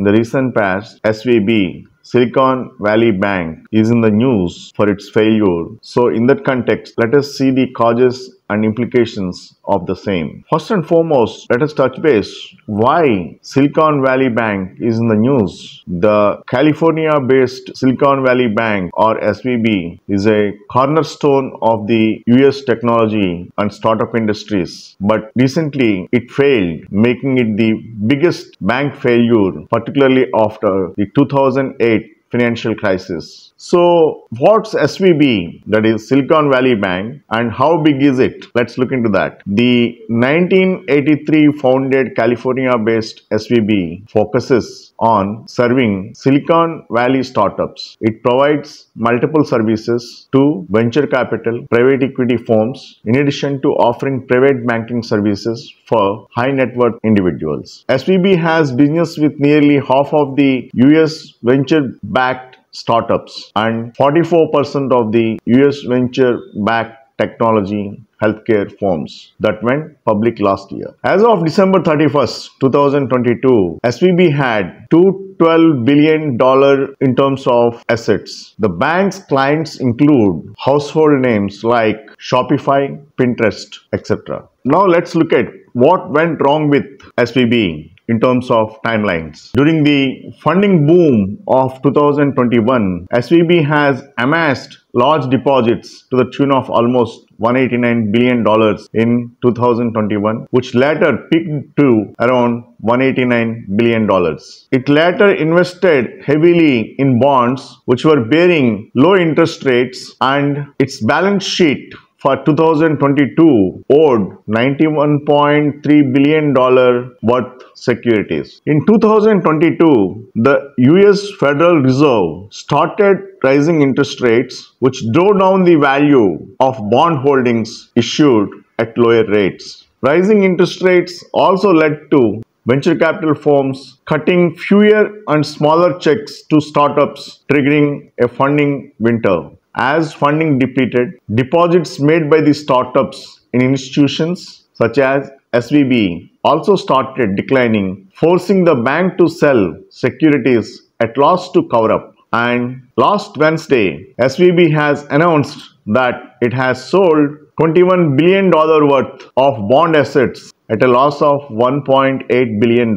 in the recent past, SVB, Silicon Valley Bank, is in the news for its failure. So in that context, let us see the causes and implications of the same. First and foremost, let us touch base why Silicon Valley Bank is in the news. The California-based Silicon Valley Bank, or SVB, is a cornerstone of the US technology and startup industries. But recently, it failed, making it the biggest bank failure, particularly after the 2008 financial crisis. So what's SVB, that is Silicon Valley Bank, and how big is it? Let's look into that. The 1983 founded California-based SVB focuses on serving Silicon Valley startups. It provides multiple services to venture capital, private equity firms, in addition to offering private banking services for high net worth individuals. SVB has business with nearly half of the US venture-backed startups and 44% of the US venture-backed technology healthcare firms that went public last year. As of December 31st, 2022, SVB had $212 billion in terms of assets. The bank's clients include household names like Shopify, Pinterest, etc. Now let's look at what went wrong with SVB in terms of timelines. During the funding boom of 2021, SVB has amassed large deposits to the tune of almost $189 billion in 2021, which later peaked to around $189 billion. It later invested heavily in bonds, which were bearing low interest rates, and its balance sheet for 2022 owed $91.3 billion worth securities. In 2022, the US Federal Reserve started rising interest rates, which drove down the value of bond holdings issued at lower rates. Rising interest rates also led to venture capital firms cutting fewer and smaller checks to startups, triggering a funding winter. As funding depleted, deposits made by the startups in institutions such as SVB also started declining, forcing the bank to sell securities at loss to cover up. And last Wednesday, SVB has announced that it has sold $21 billion worth of bond assets at a loss of $1.8 billion.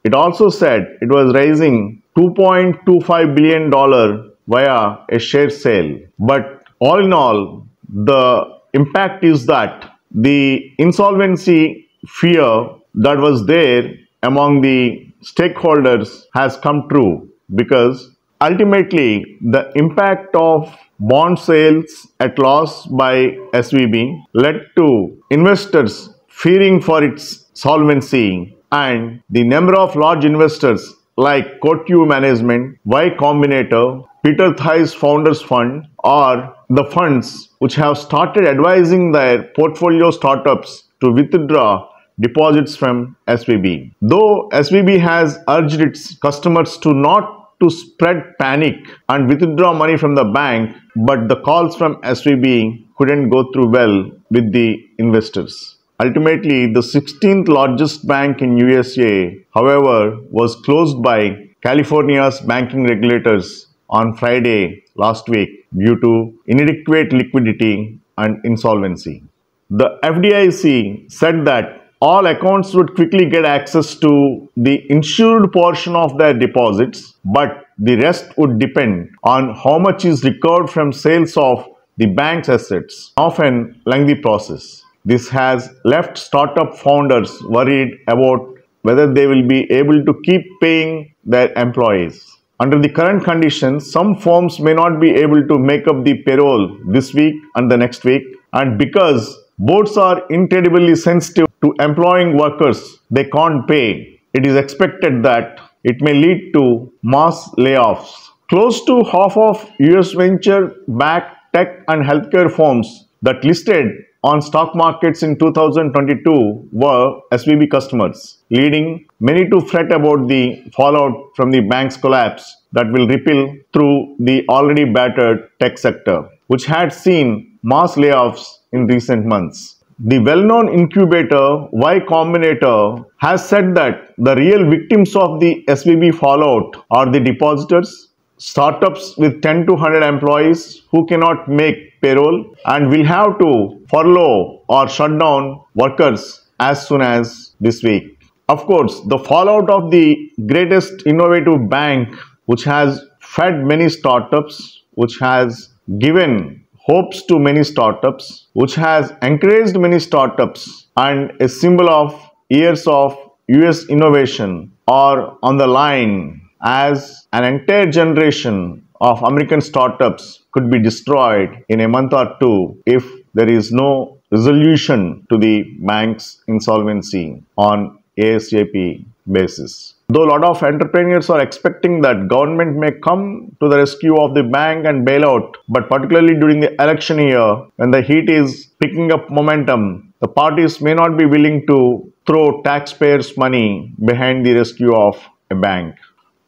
It also said it was raising $2.25 billion via a share sale. But all in all, the impact is that the insolvency fear that was there among the stakeholders has come true, because ultimately the impact of bond sales at loss by SVB led to investors fearing for its solvency, and the number of large investors like Courtview Management, Y Combinator, Peter Thiel's Founders Fund, or the funds which have started advising their portfolio startups to withdraw deposits from SVB. Though SVB has urged its customers not to spread panic and withdraw money from the bank, but the calls from SVB couldn't go through well with the investors. Ultimately, the 16th largest bank in USA, however, was closed by California's banking regulators on Friday last week due to inadequate liquidity and insolvency. The FDIC said that all accounts would quickly get access to the insured portion of their deposits, but the rest would depend on how much is recovered from sales of the bank's assets, often a lengthy process. This has left startup founders worried about whether they will be able to keep paying their employees. Under the current conditions, some firms may not be able to make up the payroll this week and the next week, and because boards are incredibly sensitive to employing workers they can't pay, it is expected that it may lead to mass layoffs. Close to half of US venture-backed tech and healthcare firms that listed on stock markets in 2022 were SVB customers, leading many to fret about the fallout from the bank's collapse that will ripple through the already battered tech sector, which had seen mass layoffs in recent months. The well-known incubator Y Combinator has said that the real victims of the SVB fallout are the depositors, startups with 10 to 100 employees who cannot make payroll and will have to furlough or shut down workers as soon as this week. Of course, the fallout of the greatest innovative bank, which has fed many startups, which has given hopes to many startups, which has encouraged many startups, and a symbol of years of US innovation, are on the line as an entire generation of American startups could be destroyed in a month or two if there is no resolution to the bank's insolvency on ASAP basis. Though a lot of entrepreneurs are expecting that government may come to the rescue of the bank and bail out, but particularly during the election year, when the heat is picking up momentum, the parties may not be willing to throw taxpayers' money behind the rescue of a bank.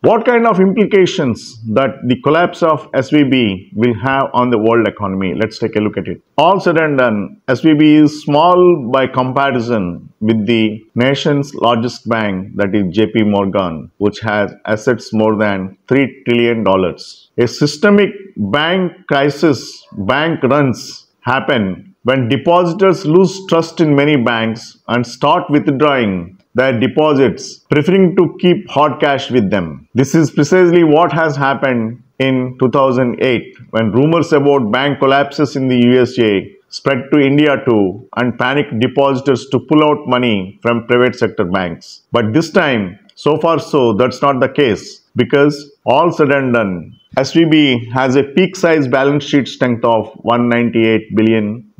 What kind of implications that the collapse of SVB will have on the world economy? Let's take a look at it. All said and done, SVB is small by comparison with the nation's largest bank, that is JP Morgan, which has assets more than $3 trillion. A systemic bank crisis, bank runs happen when depositors lose trust in many banks and start withdrawing their deposits, preferring to keep hard cash with them. This is precisely what has happened in 2008 when rumors about bank collapses in the USA spread to India too and panicked depositors to pull out money from private sector banks. But this time, so far so, that's not the case, because all said and done, SVB has a peak size balance sheet strength of $198 billion.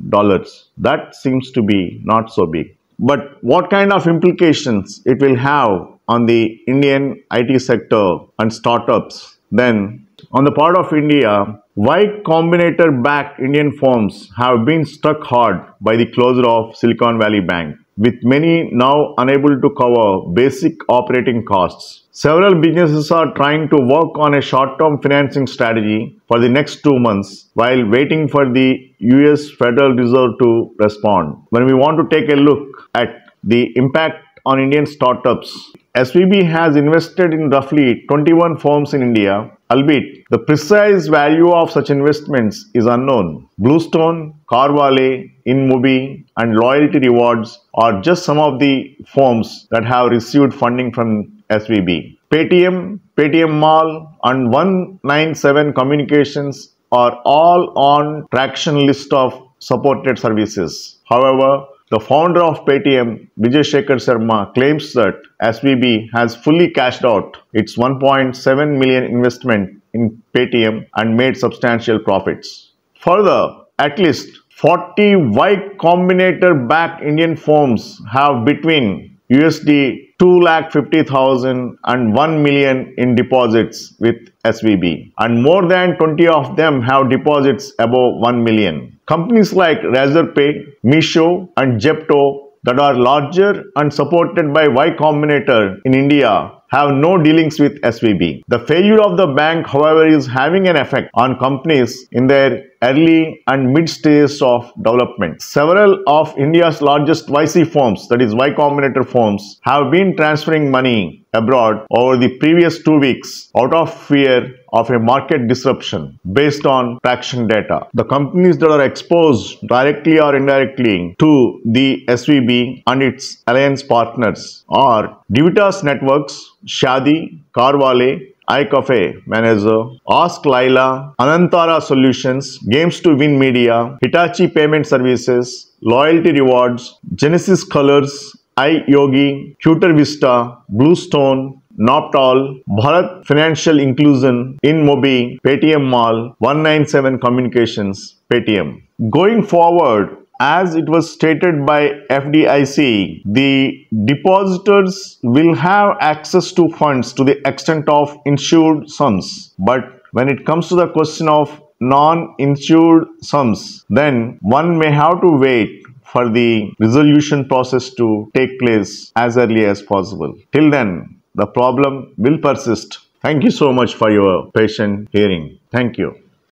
That seems to be not so big. But what kind of implications it will have on the Indian IT sector and startups? Then, on the part of India, Y Combinator-backed Indian firms have been struck hard by the closure of Silicon Valley Bank, with many now unable to cover basic operating costs. Several businesses are trying to work on a short-term financing strategy for the next 2 months while waiting for the US Federal Reserve to respond. When we want to take a look at the impact on Indian startups, SVB has invested in roughly 21 firms in India, albeit the precise value of such investments is unknown. Bluestone, Carvale, InMobi, and Loyalty Rewards are just some of the firms that have received funding from SVB. Paytm, Paytm Mall, and 197 Communications are all on traction list of supported services. However, the founder of Paytm, Vijay Shekhar Sharma, claims that SVB has fully cashed out its $1.7 million investment in Paytm and made substantial profits. Further, at least 40 Y Combinator-backed Indian firms have between USD 250,000 and 1 million in deposits with SVB, and more than 20 of them have deposits above 1 million. Companies like Razorpay, Meesho, and Zepto that are larger and supported by Y Combinator in India have no dealings with SVB. The failure of the bank, however, is having an effect on companies in their early and mid stages of development. Several of India's largest YC firms, that is Y Combinator firms, have been transferring money abroad over the previous 2 weeks out of fear of a market disruption based on traction data. The companies that are exposed directly or indirectly to the SVB and its alliance partners are Divitas Networks, Shadi, Carvale, iCafe Manager, Ask Laila, Anantara Solutions, Games to Win Media, Hitachi Payment Services, Loyalty Rewards, Genesis Colors, iYogi, Cuter Vista, Bluestone, Noptal, Bharat Financial Inclusion, InMobi, Paytm Mall, 197 Communications, Paytm. Going forward, as it was stated by FDIC, the depositors will have access to funds to the extent of insured sums. But when it comes to the question of non-insured sums, then one may have to wait for the resolution process to take place as early as possible. Till then, the problem will persist. Thank you so much for your patient hearing. Thank you.